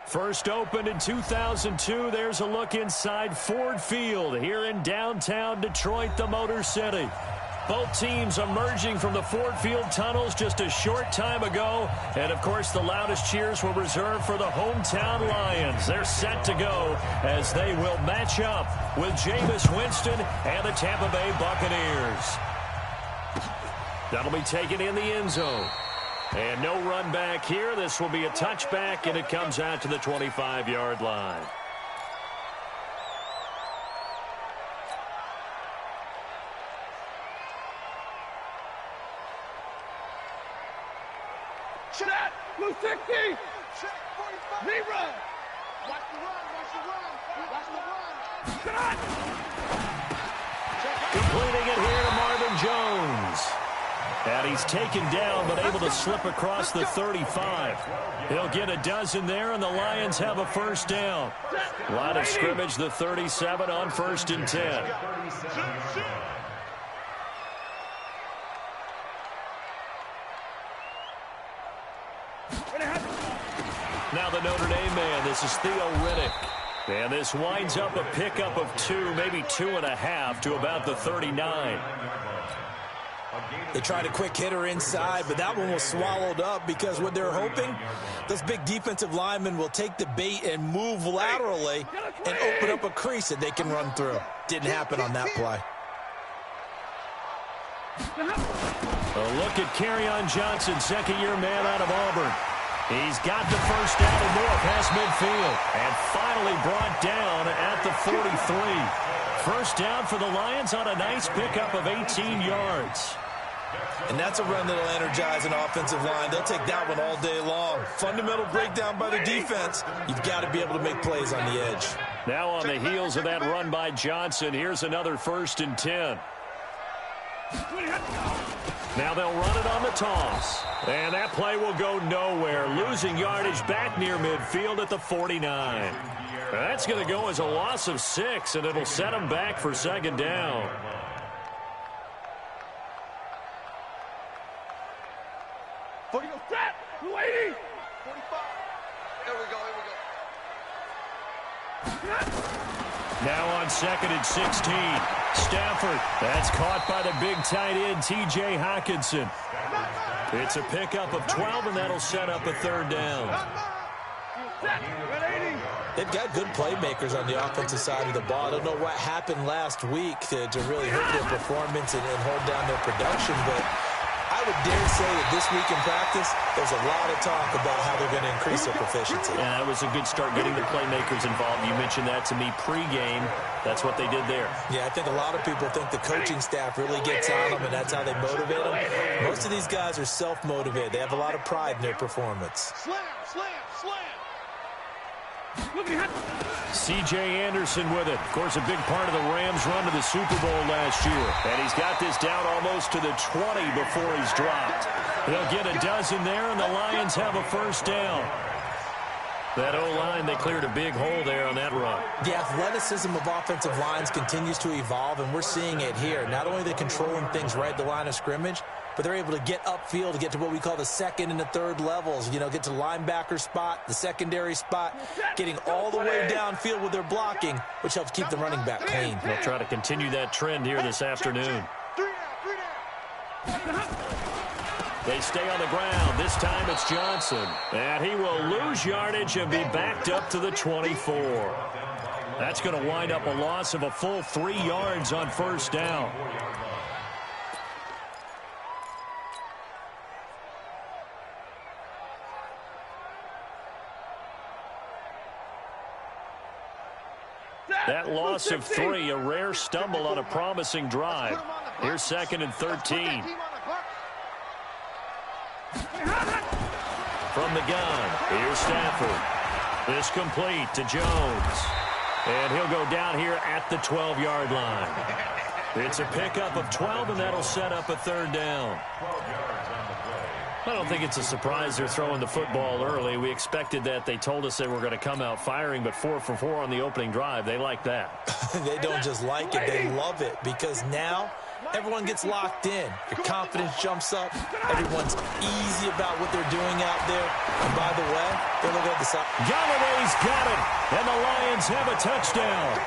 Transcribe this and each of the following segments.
First opened in 2002, there's a look inside Ford Field here in downtown Detroit, the Motor City. Both teams emerging from the Ford Field tunnels just a short time ago. And, of course, the loudest cheers were reserved for the hometown Lions. They're set to go as they will match up with Jameis Winston and the Tampa Bay Buccaneers. That'll be taken in the end zone. And no run back here. This will be a touchback, and it comes out to the 25-yard line. Check, blue 60. Check, 45. Knee run. Watch the run, watch the run. Watch the run. Shot. Completing it here to Marvin Jones. And he's taken down, but able to slip across the 35. He'll get a dozen there, and the Lions have a first down. Line of scrimmage, the 37 on 1st and 10. Now the Notre Dame man, this is Theo Riddick. And this winds up a pickup of 2, maybe 2.5 to about the 39. They tried a quick hitter inside, but that one was swallowed up because what they're hoping, those big defensive linemen will take the bait and move laterally and open up a crease that they can run through. Didn't happen on that play. A look at Kerryon Johnson, second-year man out of Auburn. He's got the first down and more past midfield. And finally brought down at the 43. First down for the Lions on a nice pickup of 18 yards. And that's a run that'll energize an offensive line. They'll take that one all day long. Fundamental breakdown by the defense. You've got to be able to make plays on the edge. Now on the heels of that run by Johnson, here's another 1st and 10. Now they'll run it on the toss. And that play will go nowhere. Losing yardage back near midfield at the 49. That's going to go as a loss of 6, and it'll set them back for second down. Now on 2nd and 16. Stafford. That's caught by the big tight end, T.J. Hockenson. It's a pickup of 12, and that'll set up a third down. They've got good playmakers on the offensive side of the ball. I don't know what happened last week to really hurt their performance and hold down their production, but I would dare say that this week in practice, there's a lot of talk about how they're going to increase their proficiency. Yeah, that was a good start getting the playmakers involved. You mentioned that to me pregame. That's what they did there. Yeah, I think a lot of people think the coaching staff really gets on them, and that's how they motivate them. Most of these guys are self-motivated. They have a lot of pride in their performance. Slam, slam, slam. C.J. Anderson with it. Of course, a big part of the Rams' run to the Super Bowl last year. And he's got this down almost to the 20 before he's dropped. They'll get a dozen there, and the Lions have a first down. That O-line, they cleared a big hole there on that run. The athleticism of offensive lines continues to evolve, and we're seeing it here. Not only are they controlling things right at the line of scrimmage, but they're able to get upfield to get to what we call the second and the third levels. You know, get to the linebacker spot, the secondary spot, getting all the way downfield with their blocking, which helps keep the running back clean. They'll try to continue that trend here this afternoon. They stay on the ground. This time it's Johnson. And he will lose yardage and be backed up to the 24. That's going to wind up a loss of a full 3 yards on first down. That loss of 3, a rare stumble on a promising drive. Here's 2nd and 13. From the gun, here's Stafford. This complete to Jones. And he'll go down here at the 12-yard line. It's a pickup of 12, and that'll set up a third down. I don't think it's a surprise they're throwing the football early. We expected that. They told us they were going to come out firing, but 4 for 4 on the opening drive. They like that. They don't just like it. They love it because now everyone gets locked in. Your confidence jumps up. Everyone's easy about what they're doing out there. And by the way, they're looking at the side. Galladay's got it, and the Lions have a touchdown.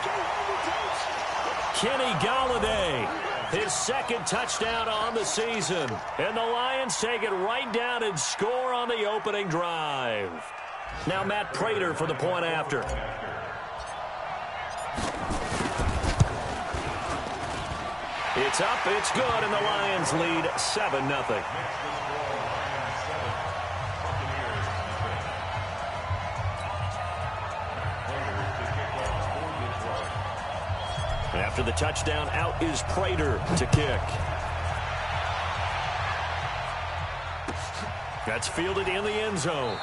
Kenny Galladay, his second touchdown on the season. And the Lions take it right down and score on the opening drive. Now Matt Prater for the point after. It's up, it's good, and the Lions lead 7-0. After the touchdown, out is Prater to kick. That's fielded in the end zone.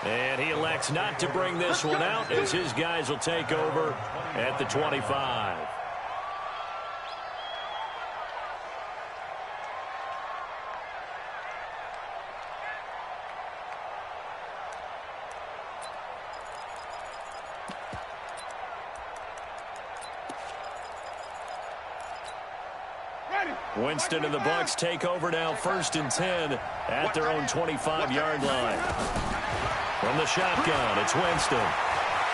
And he elects not to bring this one out as his guys will take over at the 25. Winston and the Bucs take over now, 1st and 10 at their own 25-yard line. From the shotgun, it's Winston.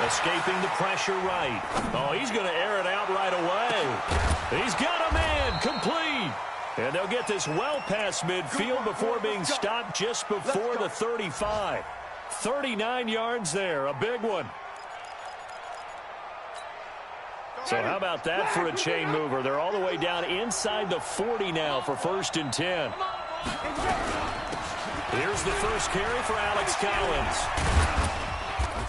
Escaping the pressure right. Oh, he's going to air it out right away. He's got a man, complete. And they'll get this well past midfield before being stopped just before the 35. 39 yards there, a big one. So how about that for a chain mover? They're all the way down inside the 40 now for 1st and 10. Here's the first carry for Alex Collins.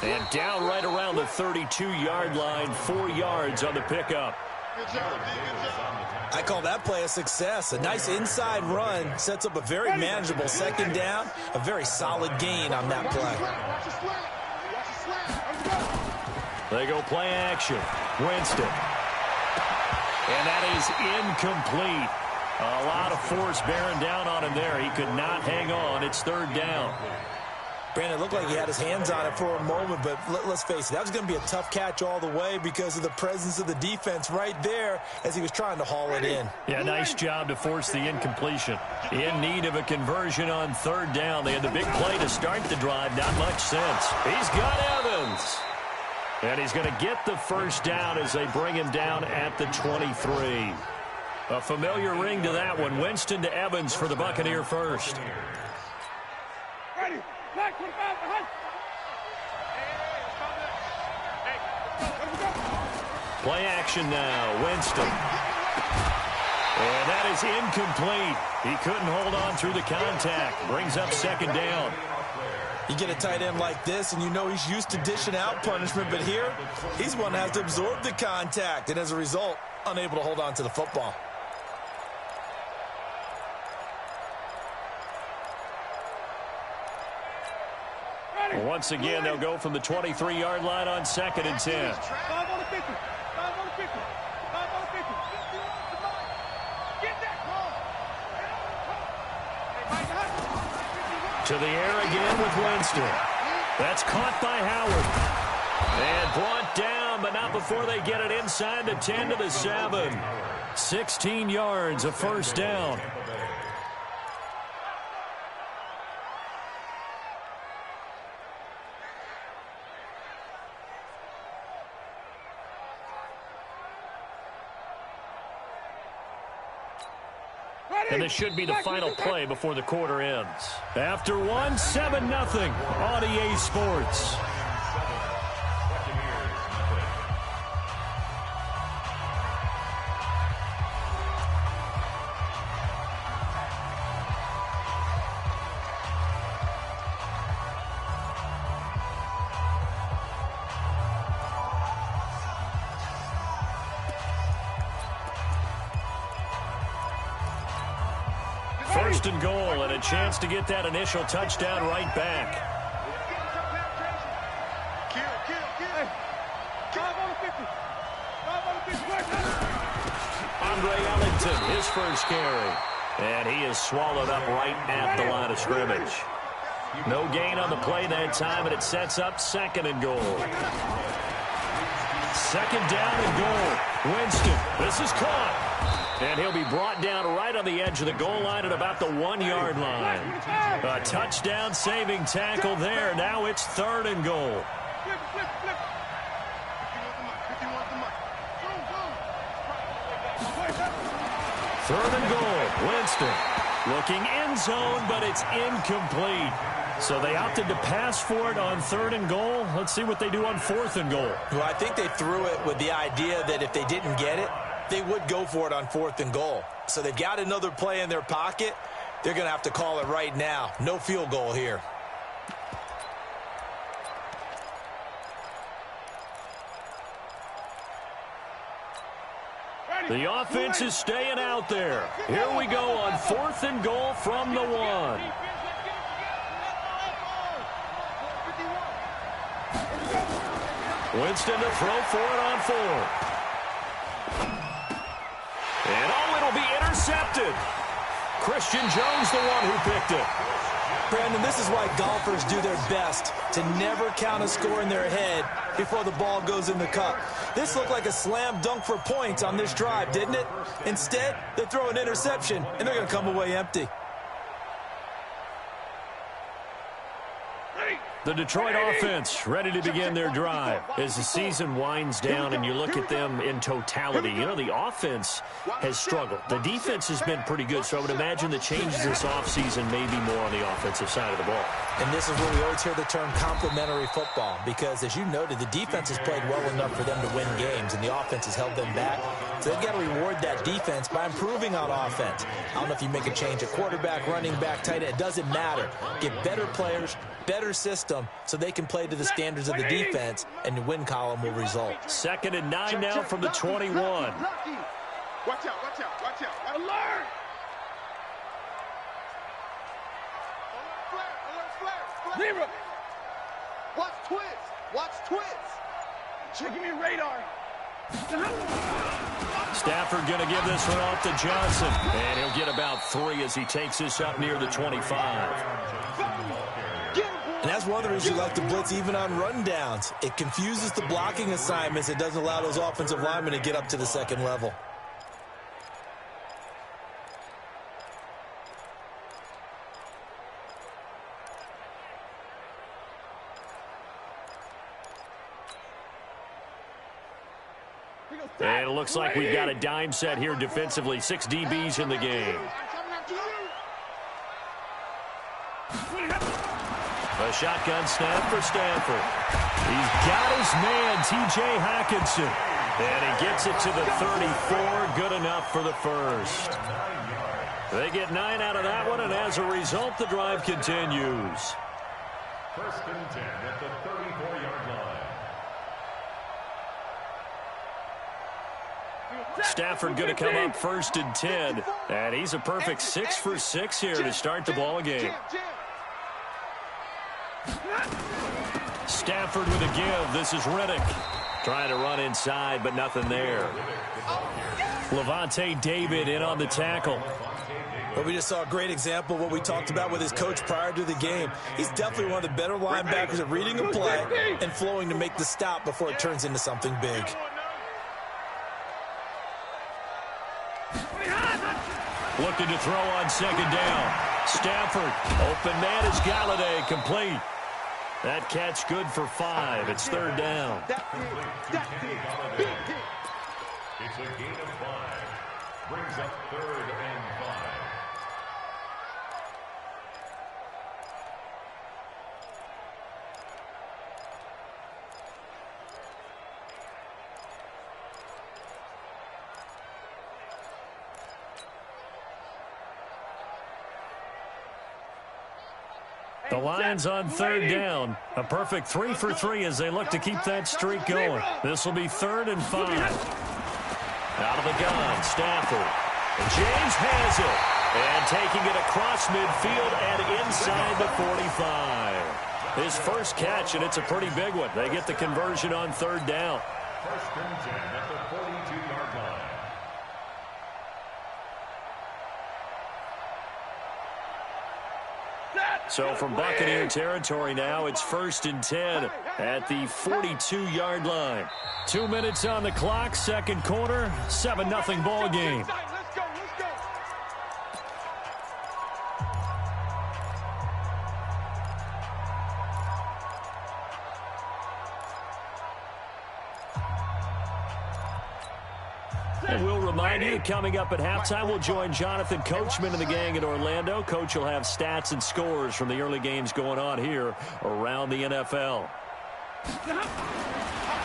And down right around the 32-yard line, 4 yards on the pickup. I call that play a success. A nice inside run sets up a very manageable 2nd down. A very solid gain on that play. They go play action. Winston. And that is incomplete. A lot of force bearing down on him there. He could not hang on. It's 3rd down. Brandon, it looked like he had his hands on it for a moment, but let's face it, that was going to be a tough catch all the way because of the presence of the defense right there as he was trying to haul it in. Yeah, nice job to force the incompletion. In need of a conversion on 3rd down. They had the big play to start the drive. Not much sense. He's got Evans. And he's going to get the 1st down as they bring him down at the 23. A familiar ring to that one. Winston to Evans for the Buccaneer first. Ready. Play action now. Winston. And that is incomplete. He couldn't hold on through the contact. Brings up 2nd down. You get a tight end like this, and you know he's used to dishing out punishment, but here, he's one that has to absorb the contact, and as a result, unable to hold on to the football. Once again, they'll go from the 23-yard line on 2nd and 10. 5 on the 50. 5 on the 50. 5 on the 50. Get that ball. To the air again with Winston. That's caught by Howard. And brought down, but not before they get it inside the 10 to the 7. 16 yards, a 1st down. And this should be the final play before the quarter ends. After one, 7-0 on EA Sports. First and goal, and a chance to get that initial touchdown right back. Andre Ellington, his first carry. And he is swallowed up right at the line of scrimmage. No gain on the play that time, and it sets up 2nd and goal. 2nd down and goal. Winston, this is caught. And he'll be brought down right on the edge of the goal line at about the 1-yard line. A touchdown saving tackle there. Now it's 3rd and goal. Third and goal. Winston looking end zone, but it's incomplete. So they opted to pass for it on 3rd and goal. Let's see what they do on 4th and goal. Well, I think they threw it with the idea that if they didn't get it, they would go for it on 4th and goal. So they've got another play in their pocket. They're going to have to call it right now. No field goal here. The offense is staying out there. Here we go on 4th and goal from the 1. Winston to throw for it on 4th. And it'll be intercepted. Christian Jones the one who picked it. Brandon, this is why golfers do their best to never count a score in their head before the ball goes in the cup. This looked like a slam dunk for points on this drive, didn't it? Instead, they throw an interception, and they're going to come away empty. The Detroit offense ready to begin their drive. As the season winds down and you look at them in totality, you know, the offense has struggled. The defense has been pretty good, so I would imagine the changes this offseason may be more on the offensive side of the ball. And this is where we always hear the term complementary football, because as you noted, the defense has played well enough for them to win games, and the offense has held them back. So they've got to reward that defense by improving on offense. I don't know if you make a change at quarterback, running back, tight end. It doesn't matter. Get better players, better system, so they can play to the standards of the defense, and the win column will result. 2nd and 9 now from the 21. Watch out, watch out, watch out. Alert! Zero. Watch twist. Checking me radar. Stafford going to give this one off to Johnson. And he'll get about 3 as he takes this up near the 25. And that's one of the reasons you like to blitz even on rundowns. It confuses the blocking assignments. It doesn't allow those offensive linemen to get up to the 2nd level. And it looks like we've got a dime set here defensively. 6 DBs in the game. A shotgun snap for Stanford. He's got his man, T.J. Hockenson. And he gets it to the 34. Good enough for the first. They get 9 out of that one, and as a result, the drive continues. 1st and 10 at the 34-yard line. Stafford going to come up 1st and 10. And he's a perfect 6 for 6 here to start the ball game. Stafford with a give. This is Riddick. Trying to run inside, but nothing there. Levante David in on the tackle. But we just saw a great example of what we talked about with his coach prior to the game. He's definitely one of the better linebackers at reading a play and flowing to make the stop before it turns into something big. Looking to throw on 2nd down. Stafford, open man is Galladay, complete. That catch good for 5. It's 3rd down. It's a gain of 5. Brings up 3rd and 5. The Lions on 3rd down. A perfect 3 for 3 as they look to keep that streak going. This will be 3rd and 5. Out of the gun, Stafford. And James has it. And taking it across midfield and inside the 45. His first catch, and it's a pretty big one. They get the conversion on 3rd down. 1st and 10 at the 42-yard line. So from Buccaneer territory now, it's 1st and 10 at the 42-yard line. 2 minutes on the clock, 2nd quarter, 7-0 ball game. And we'll remind you, coming up at halftime, we'll join Jonathan Coachman and the gang in Orlando. Coach will have stats and scores from the early games going on here around the NFL.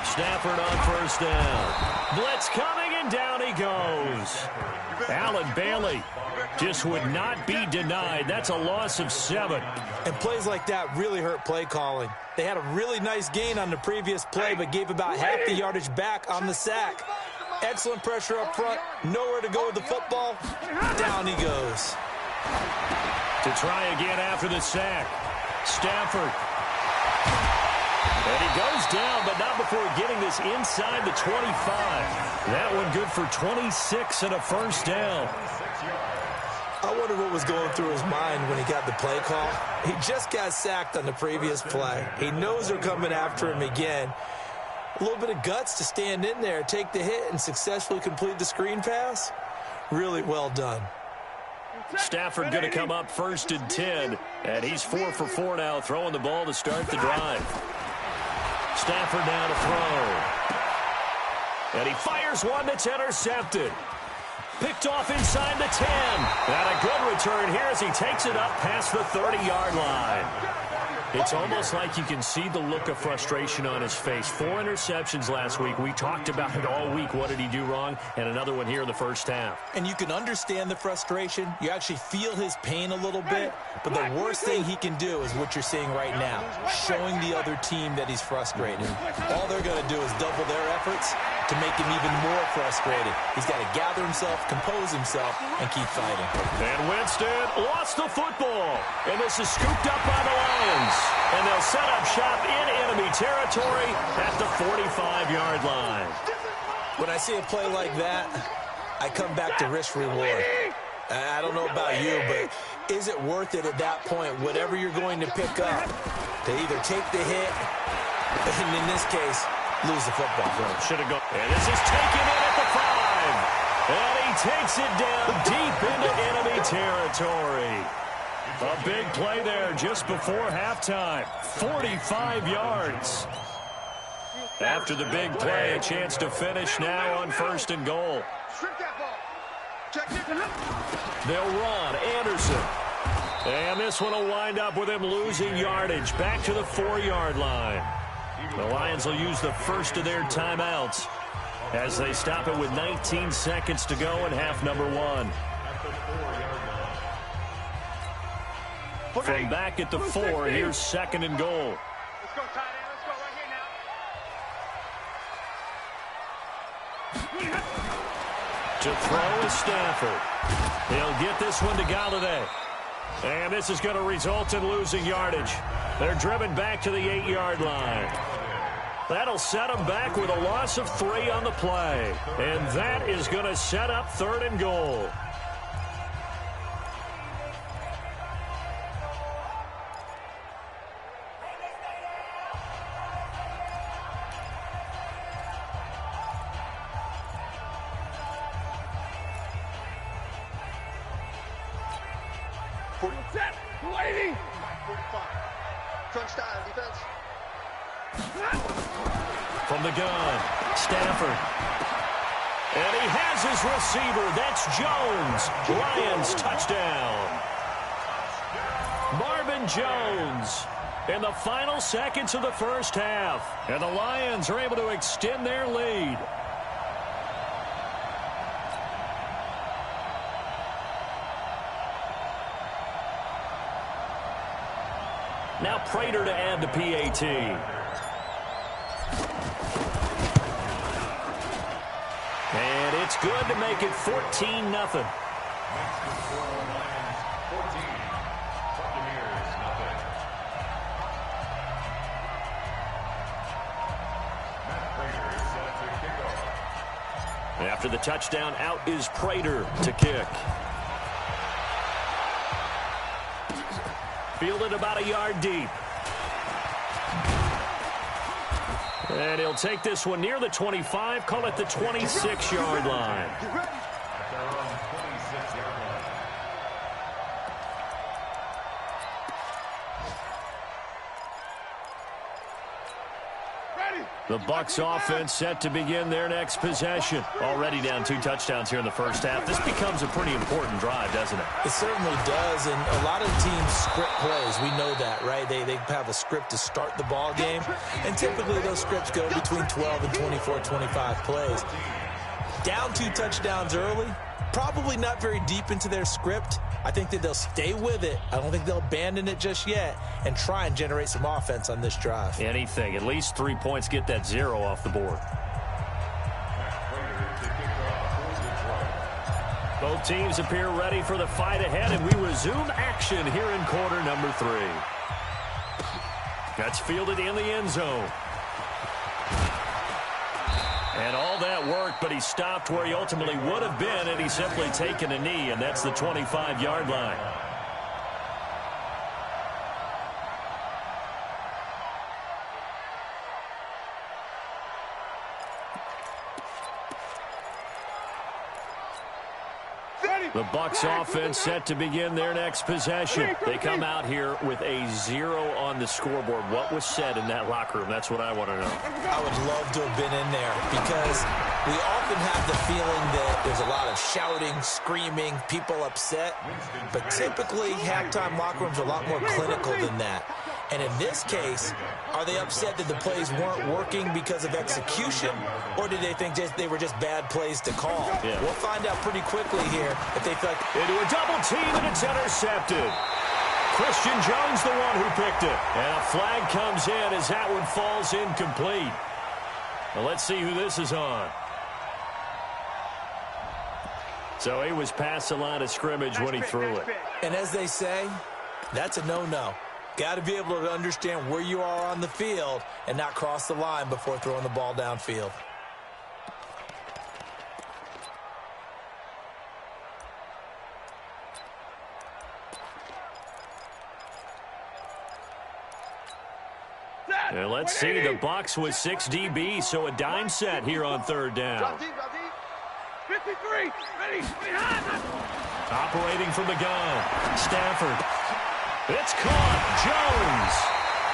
Stafford on first down. Blitz coming, and down he goes. Allen Bailey just would not be denied. That's a loss of 7. And plays like that really hurt play calling. They had a really nice gain on the previous play, but gave about half the yardage back on the sack. Excellent pressure up front. Nowhere to go with the football. Down he goes. To try again after the sack. Stafford. And he goes down, but not before getting this inside the 25. That one good for 26 and a first down. I wonder what was going through his mind when he got the play call. He just got sacked on the previous play. He knows they're coming after him again. A little bit of guts to stand in there, take the hit, and successfully complete the screen pass. Really well done. Stafford going to come up first and 10, and he's 4 for 4 now, throwing the ball to start the drive. Stafford now to throw. And he fires one that's intercepted. Picked off inside the 10. And a good return here as he takes it up past the 30-yard line. It's almost like you can see the look of frustration on his face. 4 interceptions last week. We talked about it all week. What did he do wrong? And another one here in the first half. And you can understand the frustration. You actually feel his pain a little bit. But the worst thing he can do is what you're seeing right now, showing the other team that he's frustrated. All they're going to do is double their efforts to make him even more frustrated. He's got to gather himself, compose himself, and keep fighting. And Winston lost the football. And this is scooped up by the Lions. And they'll set up shop in enemy territory at the 45-yard line. When I see a play like that, I come back to risk-reward. I don't know about you, but is it worth it at that point, whatever you're going to pick up, to either take the hit, and in this case, lose the football? Should have gone. And this is taken in at the 5. And he takes it down deep into enemy territory. A big play there just before halftime. 45 yards. After the big play, a chance to finish now on first and goal. They'll run. Anderson. And this one will wind up with him losing yardage. Back to the 4-yard line. The Lions will use the first of their timeouts as they stop it with 19 seconds to go in half number 1. From back at the 4, here's second and goal. Let's go, tight end. Let's go right here now. To throw is Stafford. He'll get this one to Galladay. And this is going to result in losing yardage. They're driven back to the 8-yard line. That'll set them back with a loss of 3 on the play. And that is going to set up third and goal. Set, lady. Crunch time, defense. From the gun, Stafford. And he has his receiver. That's Jones. Lions touchdown. Marvin Jones in the final seconds of the first half. And the Lions are able to extend their lead. Now Prater to add the PAT. And it's good to make it 14-0. After the touchdown, out is Prater to kick. Fielded about a yard deep. And he'll take this one near the 25, call it the 26-yard line. The Bucs offense set to begin their next possession. Already down 2 touchdowns here in the first half. This becomes a pretty important drive, doesn't it? It certainly does, and a lot of teams script plays. We know that, right? They have a script to start the ball game, and typically those scripts go between 12 and 24, 25 plays. Down 2 touchdowns early, probably not very deep into their script. I think that they'll stay with it. I don't think they'll abandon it just yet and try and generate some offense on this drive. Anything. At least 3 points, get that 0 off the board. Both teams appear ready for the fight ahead, and we resume action here in quarter number 3. That's fielded in the end zone. And all that work, but he stopped where he ultimately would have been had he simply taken a knee, and that's the 25-yard line. The Bucs offense set to begin their next possession. They come out here with a 0 on the scoreboard. What was said in that locker room? That's what I want to know. I would love to have been in there because we often have the feeling that there's a lot of shouting, screaming, people upset. But typically, halftime locker rooms are a lot more clinical than that. And in this case, are they upset that the plays weren't working because of execution, or did they think they were just bad plays to call? Yeah. We'll find out pretty quickly here if they feel like... Into a double team, and it's intercepted. Christian Jones, the one who picked it. And a flag comes in as that one falls incomplete. Well, let's see who this is on. So he was past the line of scrimmage when he threw it. And as they say, that's a no-no. Got to be able to understand where you are on the field and not cross the line before throwing the ball downfield. And let's see, the Bucs with 6 DB, so a dime set here on third down. 53, ready, Operating from the gun, Stafford. It's caught, Jones.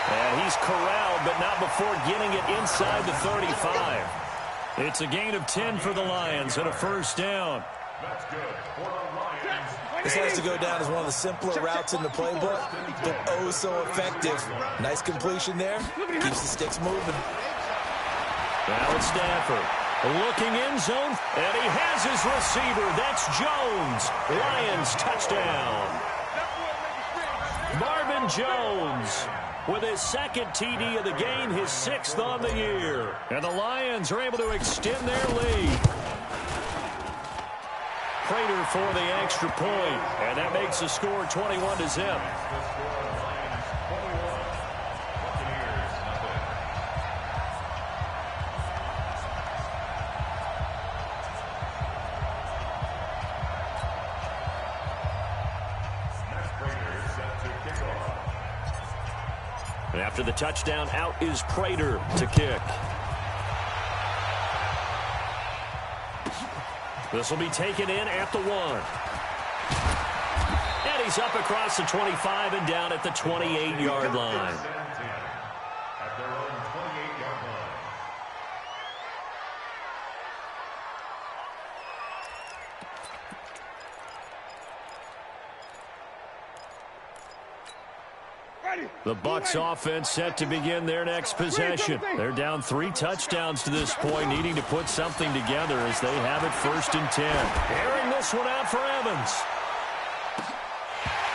And he's corralled, but not before getting it inside the 35. It's a gain of 10 for the Lions and a first down. That's good for the Lions. This has to go down as one of the simpler routes in the playbook, but oh so effective. Nice completion there. Keeps the sticks moving. Now it's Stafford. Looking in zone, and he has his receiver. That's Jones. Lions touchdown. Marvin Jones with his second TD of the game, his 6th on the year. And the Lions are able to extend their lead. Prater for the extra point, and that makes the score 21-0. And after the touchdown, out is Prater to kick. This will be taken in at the 1. And he's up across the 25 and down at the 28-yard line. At their own 28-yard line. The Bucs offense set to begin their next possession. They're down 3 touchdowns to this point, needing to put something together as they have it 1st and 10. Airing this one out for Evans.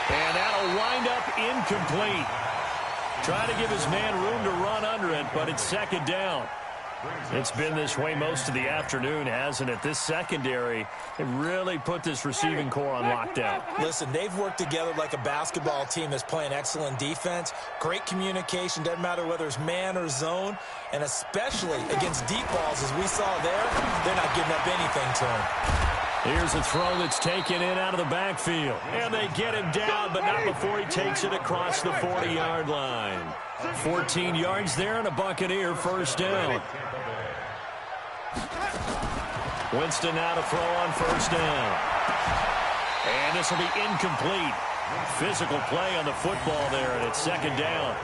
And that'll wind up incomplete. Trying to give his man room to run under it, but it's 2nd down. It's been this way most of the afternoon, hasn't it? This secondary, it really put this receiving core on lockdown. Listen, they've worked together like a basketball team that's playing excellent defense. Great communication, doesn't matter whether it's man or zone, and especially against deep balls, as we saw there, they're not giving up anything to him. Here's a throw that's taken in out of the backfield. And they get him down, but not before he takes it across the 40-yard line. 14 yards there and a Buccaneer 1st down. Winston now to throw on 1st down. And this will be incomplete. Physical play on the football there, and it's 2nd down.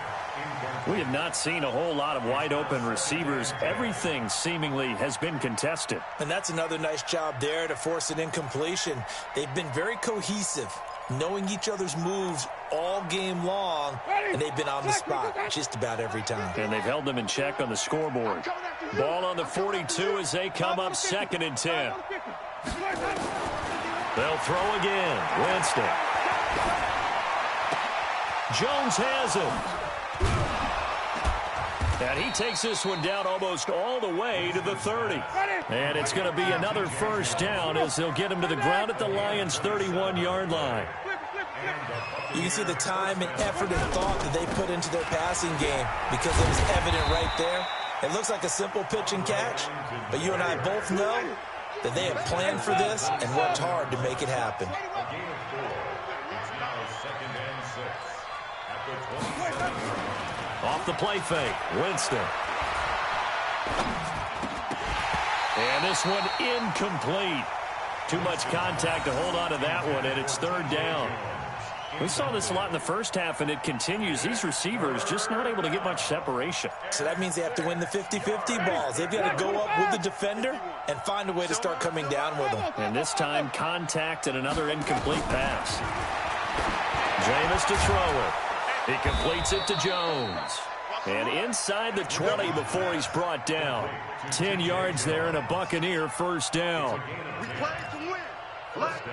We have not seen a whole lot of wide-open receivers. Everything seemingly has been contested. And that's another nice job there to force an incompletion. They've been very cohesive, knowing each other's moves all game long, and they've been on the spot just about every time. And they've held them in check on the scoreboard. Ball on the 42 as they come up 2nd and 10. They'll throw again. Winston. Jones has it. And he takes this one down almost all the way to the 30. And it's going to be another first down as they'll get him to the ground at the Lions' 31-yard line. You can see the time and effort and thought that they put into their passing game because it was evident right there. It looks like a simple pitch and catch, but you and I both know that they have planned for this and worked hard to make it happen. Off the play fake, Winston. And this one incomplete. Too much contact to hold on to that one, and it's 3rd down. We saw this a lot in the first half, and it continues. These receivers just not able to get much separation. So that means they have to win the 50-50 balls. They've got to go up with the defender and find a way to start coming down with them. And this time, contact and another incomplete pass. Jameis to throw it. He completes it to Jones. And inside the 20 before he's brought down. 10 yards there and a Buccaneer first down.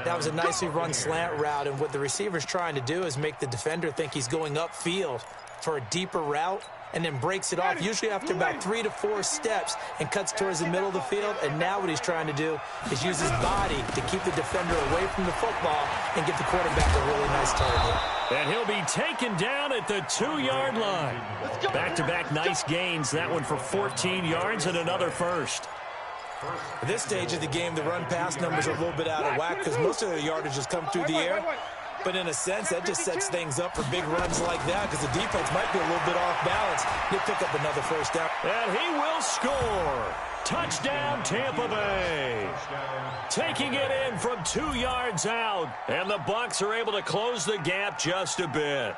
That was a nicely run slant route, and what the receiver's trying to do is make the defender think he's going upfield for a deeper route and then breaks it off, usually after about 3 to 4 steps, and cuts towards the middle of the field. And now what he's trying to do is use his body to keep the defender away from the football and get the quarterback a really nice target. And he'll be taken down at the 2-yard line. Back-to-back nice gains. That one for 14 yards and another first. At this stage of the game, the run-pass numbers are a little bit out of whack because most of their yardage has come through the air. But in a sense, that just sets things up for big runs like that because the defense might be a little bit off balance. He'll pick up another first down. And he will score. Touchdown, Tampa Bay. Taking it in from 2 yards out. And the Bucs are able to close the gap just a bit.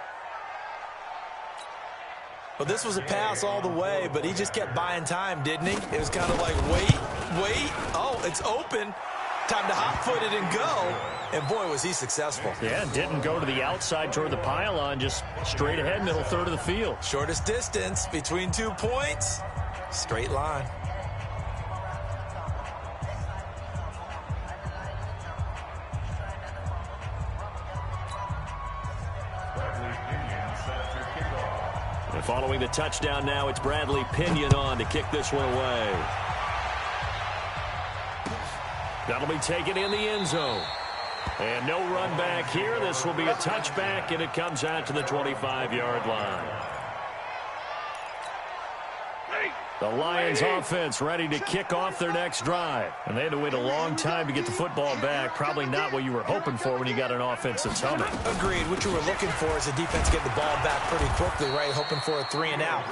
Well, this was a pass all the way, but he just kept buying time, didn't he? It was kind of like, wait. Oh, it's open. Time to hot-foot it and go. And, boy, was he successful. Yeah, didn't go to the outside toward the pylon, just straight ahead, middle third of the field. Shortest distance between 2 points. Straight line. And following the touchdown now, it's Bradley Pinion on to kick this one away. That'll be taken in the end zone. And no run back here. This will be a touchback, and it comes out to the 25-yard line. The Lions offense ready to kick off their next drive. And they had to wait a long time to get the football back. Probably not what you were hoping for when you got an offense that's humming. Agreed. What you were looking for is the defense get the ball back pretty quickly, right? Hoping for a 3-and-out.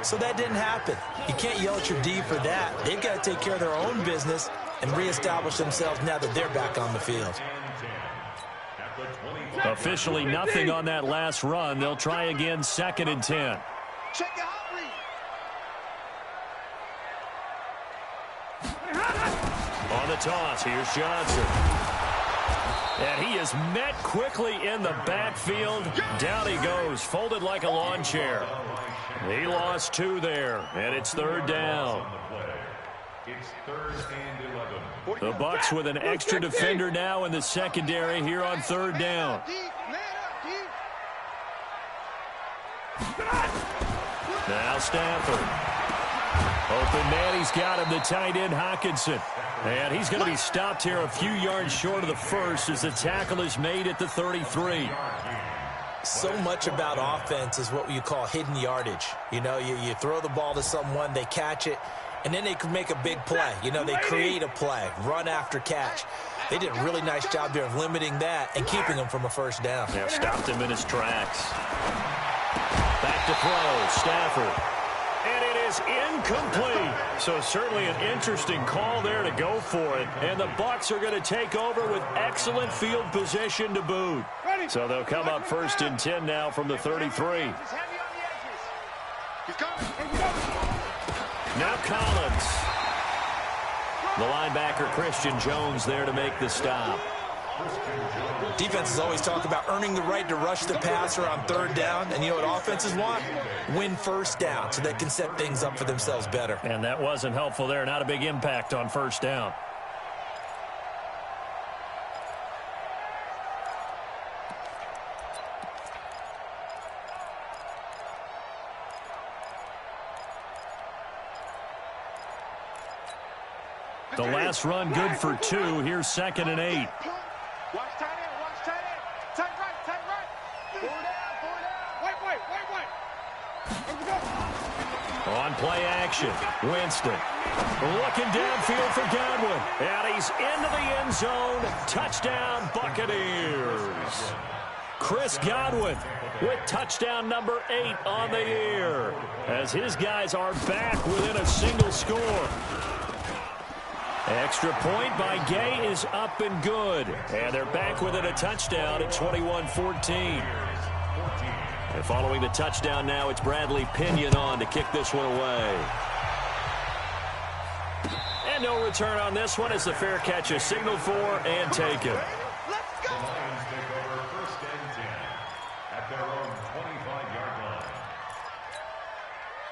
So that didn't happen. You can't yell at your D for that. They've got to take care of their own business and reestablish themselves now that they're back on the field. Officially nothing on that last run. They'll try again, 2nd and 10. Check it out. On the toss, here's Johnson. And he is met quickly in the backfield. Down he goes, folded like a lawn chair. He lost 2 there, and it's 3rd down. It's 3rd and 11. The Bucs with an extra defender now in the secondary here on 3rd down. Now Stafford. Open man, he's got him, the tight end Hockenson. And he's going to be stopped here a few yards short of the first as the tackle is made at the 33. So much about offense is what you call hidden yardage. You know, you throw the ball to someone, they catch it, and then they can make a big play. You know, they create a play, run after catch. They did a really nice job there of limiting that and keeping him from a first down. Yeah, stopped him in his tracks. Back to throw, Stafford. And it is incomplete. So certainly an interesting call there to go for it. And the Bucs are going to take over with excellent field position to boot. So they'll come up 1st and 10 now from the 33. He's coming. Now Collins. The linebacker, Christian Jones, there to make the stop. Defenses always talk about earning the right to rush the passer on third down. And you know what offenses want? Win first down so they can set things up for themselves better. And that wasn't helpful there. Not a big impact on first down. The last run good for 2. Here's 2nd and 8. Watch tight end, watch tight end. Tight right, tight right. Four down. Wait. Let's go. On play action, Winston looking downfield for Godwin. And he's into the end zone. Touchdown, Buccaneers. Chris Godwin with touchdown number 8 on the year, as his guys are back within a single score. Extra point by Gay is up and good. And they're back within a touchdown at 21-14. And following the touchdown now, it's Bradley Pinion on to kick this one away. And no return on this one as the fair catch is signaled for and taken. Let's go. Lions take over 1st and 10 at their own 25-yard line.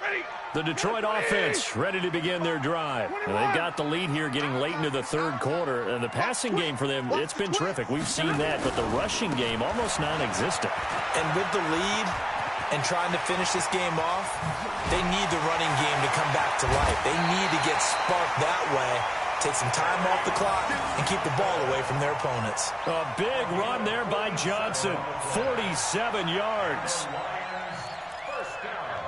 Ready. The Detroit offense ready to begin their drive. And they've got the lead here getting late into the third quarter. And the passing game for them, it's been terrific. We've seen that, but the rushing game almost non-existent. And with the lead and trying to finish this game off, they need the running game to come back to life. They need to get sparked that way, take some time off the clock, and keep the ball away from their opponents. A big run there by Johnson, 47 yards. First down.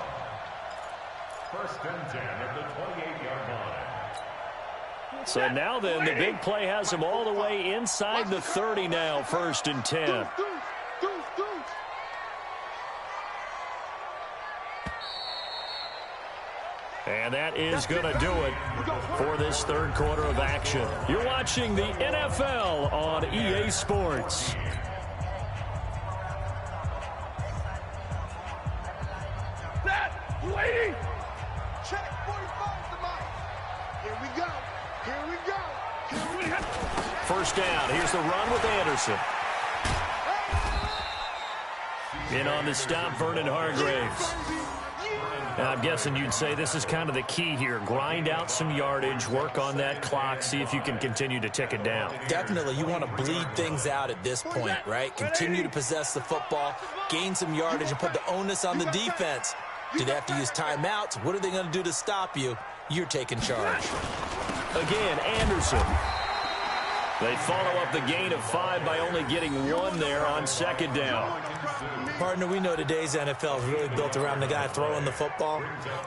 1st and 10 at the 28-yard line. So now then, the big play has them all the way inside the 30 now, 1st and 10. Deuce. And that is going to do it for this third quarter of action. You're watching the NFL on EA Sports. Set. Waiting. Check 45 the mic. Here we go. First down. Here's the run with Anderson. In on the stop, Vernon Hargreaves. Now, I'm guessing you'd say this is kind of the key here. Grind out some yardage, work on that clock, see if you can continue to tick it down. Definitely, you want to bleed things out at this point, right? Continue to possess the football, gain some yardage, and put the onus on the defense. Do they have to use timeouts? What are they going to do to stop you? You're taking charge. Again, Anderson. They follow up the gain of 5 by only getting 1 there on 2nd down. Partner, we know today's NFL is really built around the guy throwing the football.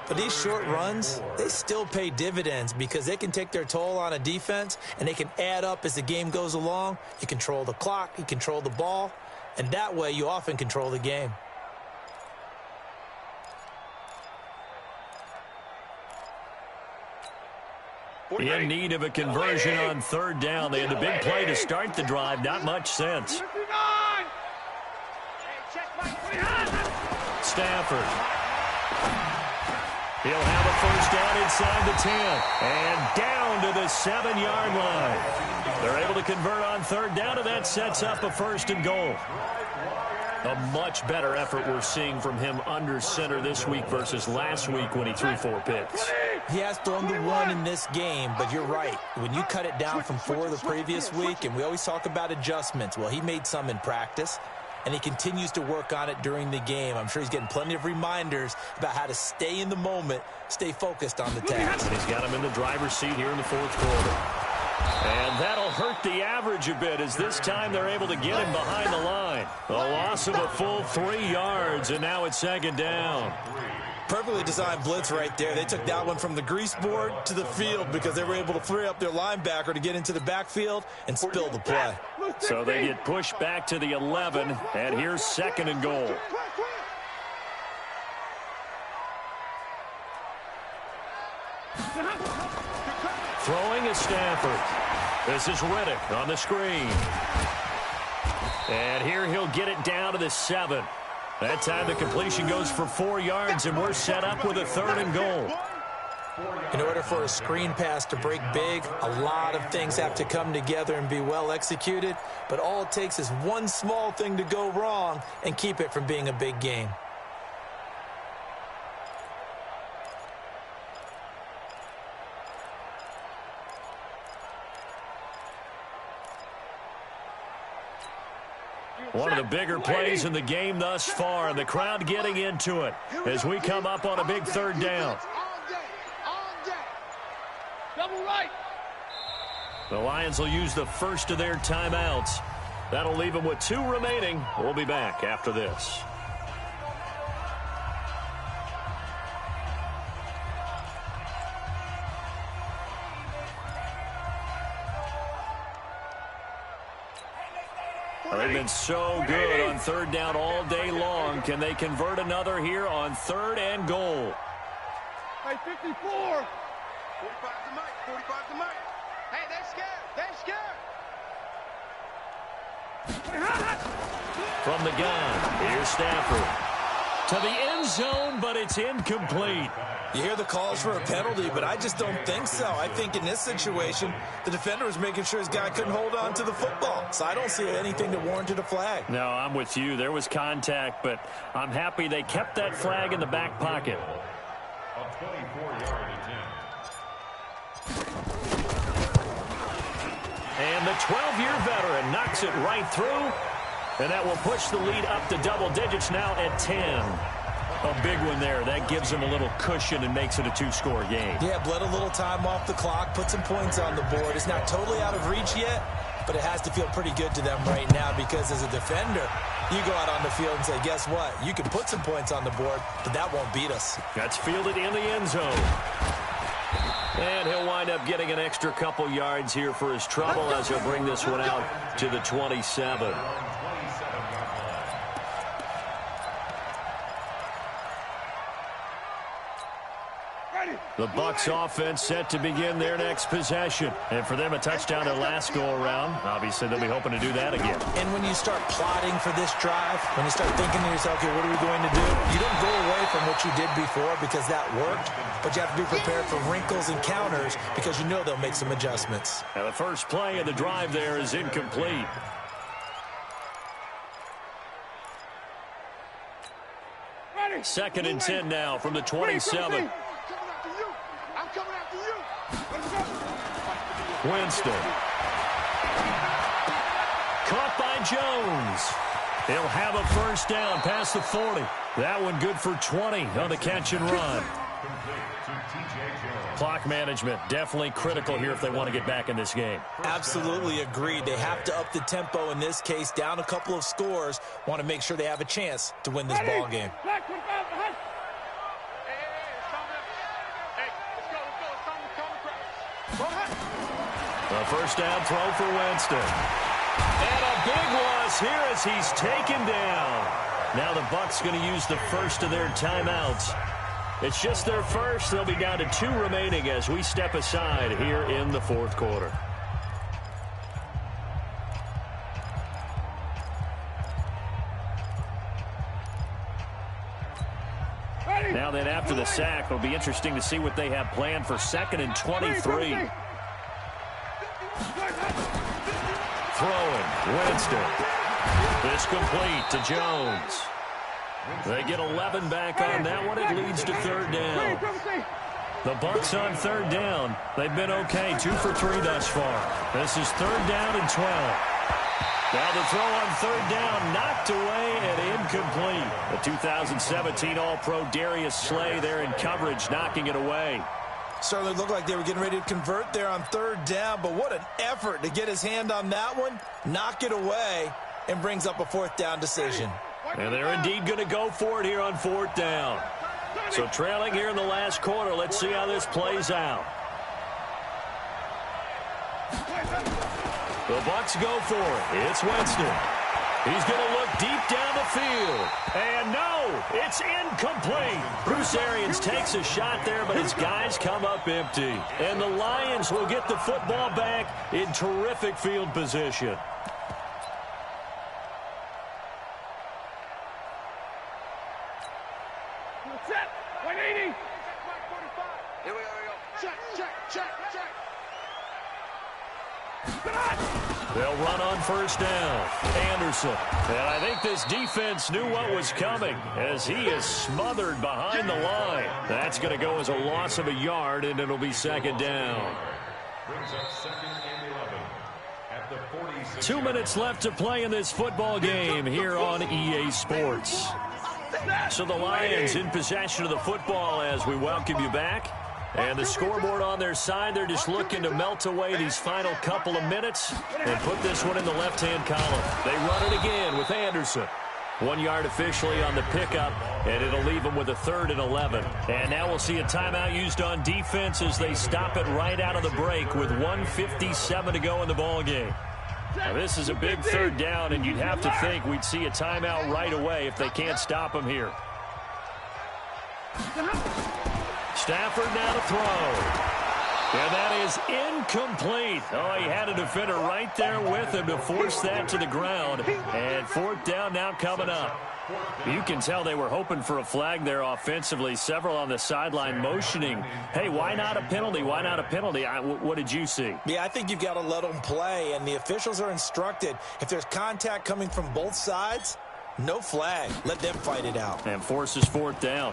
But these short runs, they still pay dividends because they can take their toll on a defense and they can add up as the game goes along. You control the clock, you control the ball, and that way you often control the game. In need of a conversion on 3rd down. They had the big play to start the drive. Not much sense. Stafford. He'll have a first down inside the 10. And down to the 7-yard line. They're able to convert on 3rd down, and that sets up a 1st and goal. A much better effort we're seeing from him under center this week versus last week when he threw 4 picks. He has thrown the 1 in this game, but you're right. When you cut it down from 4 the previous week, and we always talk about adjustments, well, he made some in practice, and he continues to work on it during the game. I'm sure he's getting plenty of reminders about how to stay in the moment, stay focused on the task. And he's got him in the driver's seat here in the 4th quarter. And that'll hurt the average a bit as this time they're able to get him behind the line. A loss of a full 3 yards, and now it's 2nd down. Perfectly designed blitz right there. They took that one from the grease board to the field because they were able to free up their linebacker to get into the backfield and spill the play. So they get pushed back to the 11, and here's 2nd and goal. Throwing is Stafford. This is Riddick on the screen. And here he'll get it down to the 7. That time the completion goes for 4 yards, and we're set up with a 3rd and goal. In order for a screen pass to break big, a lot of things have to come together and be well executed, but all it takes is one small thing to go wrong and keep it from being a big game. One of the bigger plays in the game thus far, and the crowd getting into it as we come up on a big 3rd down. Double right. The Lions will use the first of their timeouts. That'll leave them with 2 remaining. We'll be back after this. They've been so good on 3rd down all day long. Can they convert another here on 3rd and goal? Hey, 54. 45 to Mike. 45 to Mike. Hey, they're scared. They're scared. From the gun, here's Stafford. To the end zone, but it's incomplete. You hear the calls for a penalty, but I just don't think so. I think in this situation, the defender was making sure his guy couldn't hold on to the football. So I don't see anything that warranted a flag. No, I'm with you. There was contact, but I'm happy they kept that flag in the back pocket. A 24-yard attempt. And the 12-year veteran knocks it right through. And that will push the lead up to double digits now at 10. A big one there. That gives them a little cushion and makes it a 2-score game. Yeah, bled a little time off the clock, put some points on the board. It's not totally out of reach yet, but it has to feel pretty good to them right now because as a defender, you go out on the field and say, guess what? You can put some points on the board, but that won't beat us. That's fielded in the end zone. And he'll wind up getting an extra couple yards here for his trouble as he'll bring this one out to the 27. The Bucs offense set to begin their next possession. And for them, a touchdown their last go-around. Obviously, they'll be hoping to do that again. And when you start plotting for this drive, when you start thinking to yourself, okay, what are we going to do? You don't go away from what you did before because that worked, but you have to be prepared for wrinkles and counters because you know they'll make some adjustments. And the first play of the drive there is incomplete. Second and 10 now from the 27. Winston. Caught by Jones. He'll have a first down past the 40. That one good for 20 on the catch and run. Clock management definitely critical here if they want to get back in this game. Absolutely agreed. They have to up the tempo in this case, down a couple of scores. Want to make sure they have a chance to win this ball game. A first down throw for Winston. And a big loss here as he's taken down. Now the Bucs going to use the first of their timeouts. It's just their first. They'll be down to 2 remaining as we step aside here in the 4th quarter. Now then, after the sack, it'll be interesting to see what they have planned for 2nd and 23. Throwing, Winston. This complete to Jones. They get 11 back on that one. It leads to 3rd down. The Bucs on 3rd down. They've been okay, 2 for 3 thus far. This is 3rd down and 12. Now the throw on 3rd down, knocked away and incomplete. The 2017 All-Pro Darius Slay there in coverage, knocking it away. Certainly looked like they were getting ready to convert there on 3rd down, but what an effort to get his hand on that one, knock it away, and brings up a 4th down decision. And they're indeed going to go for it here on 4th down. So trailing here in the last quarter, let's see how this plays out. The Bucs go for it. It's Winston. He's going to look deep down the field. And no, it's incomplete. Bruce Arians takes a shot there, but his guys come up empty. And the Lions will get the football back in terrific field position. Set. 180. Here we go. Check. They'll run on first down. Anderson. And I think this defense knew what was coming as he is smothered behind the line. That's going to go as a loss of a yard, and it'll be second down. Brings up second and 11 at the 46. 2 minutes left to play in this football game here on EA Sports. So the Lions in possession of the football as we welcome you back. And the scoreboard on their side, they're just looking to melt away these final couple of minutes and put this one in the left-hand column. They run it again with Anderson. 1 yard officially on the pickup, and it'll leave them with a 3rd and 11. And now we'll see a timeout used on defense as they stop it right out of the break with 1:57 to go in the ball game. Now, this is a big 3rd down, and you'd have to think we'd see a timeout right away if they can't stop them here. Stafford now to throw. And that is incomplete. Oh, he had a defender right there with him to force that to the ground. And 4th down now coming up. You can tell they were hoping for a flag there offensively. Several on the sideline motioning, hey, why not a penalty? Why not a penalty? What did you see? Yeah, I think you've got to let them play, and the officials are instructed. If there's contact coming from both sides, no flag. Let them fight it out. And forces 4th down.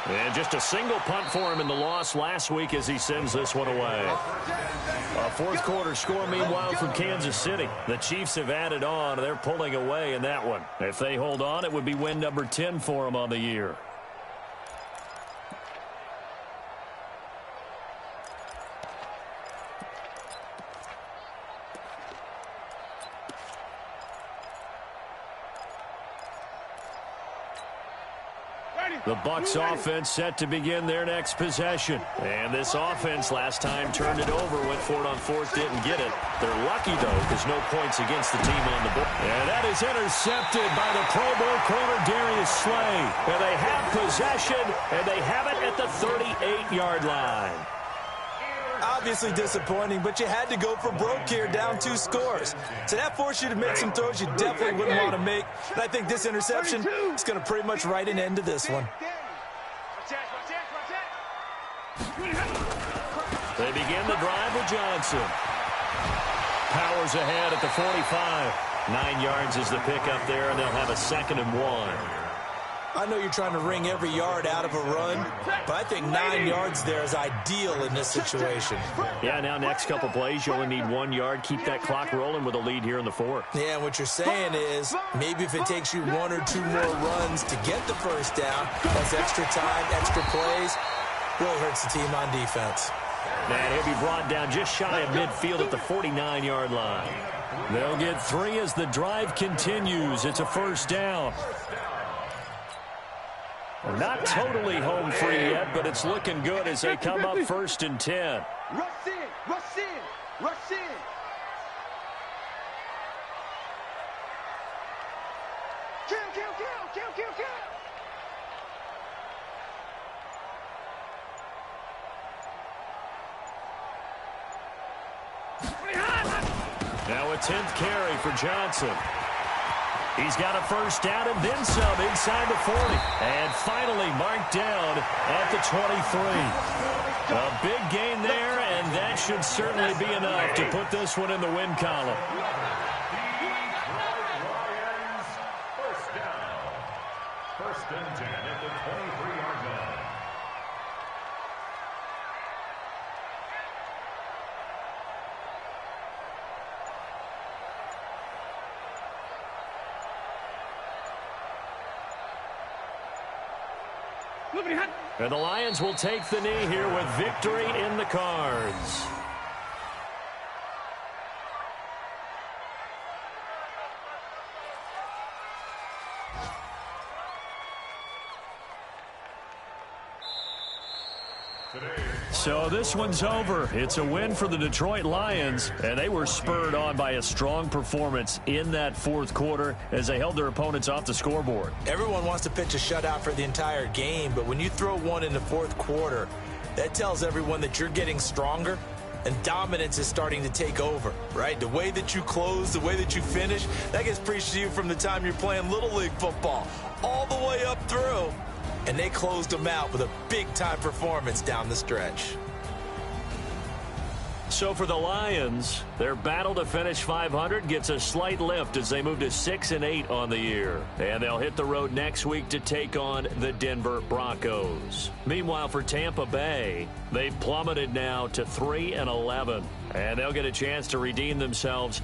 And just a single punt for him in the loss last week as he sends this one away. A 4th quarter score, meanwhile, from Kansas City. The Chiefs have added on. They're pulling away in that one. If they hold on, it would be win number 10 for them on the year. The Bucs offense set to begin their next possession. And this offense last time turned it over, went for it on 4th, didn't get it. They're lucky, though, because no points against the team on the board. And that is intercepted by the Pro Bowl corner, Darius Slay. And they have possession, and they have it at the 38-yard line. Obviously disappointing, but you had to go for broke here, down 2 scores. So that forced you to make some throws you definitely wouldn't want to make. And I think this interception is going to pretty much write an end to this one. They begin the drive with Johnson. Powers ahead at the 45. 9 yards is the pickup there, and they'll have a 2nd and 1. I know you're trying to wring every yard out of a run, but I think 9 yards there is ideal in this situation. Yeah, now next couple plays, you only need 1 yard. Keep that clock rolling with a lead here in the 4th. Yeah, and what you're saying is maybe if it takes you 1 or 2 more runs to get the 1st down, plus extra time, extra plays, really hurts the team on defense. And he'll be brought down just shy of midfield at the 49-yard line. They'll get 3 as the drive continues. It's a 1st down. Not totally home free yet, but it's looking good as they come up 1st and 10. Rush in. Kill. Now a 10th carry for Johnson. He's got a 1st down and then some inside the 40. And finally marked down at the 23. A big gain there, and that should certainly be enough to put this one in the win column. Lions, 1st down. 1st and 10 at the 23-yard line. And the Lions will take the knee here with victory in the cards. So this one's over. It's a win for the Detroit Lions, and they were spurred on by a strong performance in that 4th quarter as they held their opponents off the scoreboard. Everyone wants to pitch a shutout for the entire game, but when you throw one in the 4th quarter, that tells everyone that you're getting stronger and dominance is starting to take over, right? The way that you close, the way that you finish, that gets preached to you from the time you're playing Little League football all the way up through. and they closed them out with a big-time performance down the stretch. So for the Lions, their battle to finish 500 gets a slight lift as they move to 6-8 on the year. And they'll hit the road next week to take on the Denver Broncos. Meanwhile, for Tampa Bay, they've plummeted now to 3-11. And they'll get a chance to redeem themselves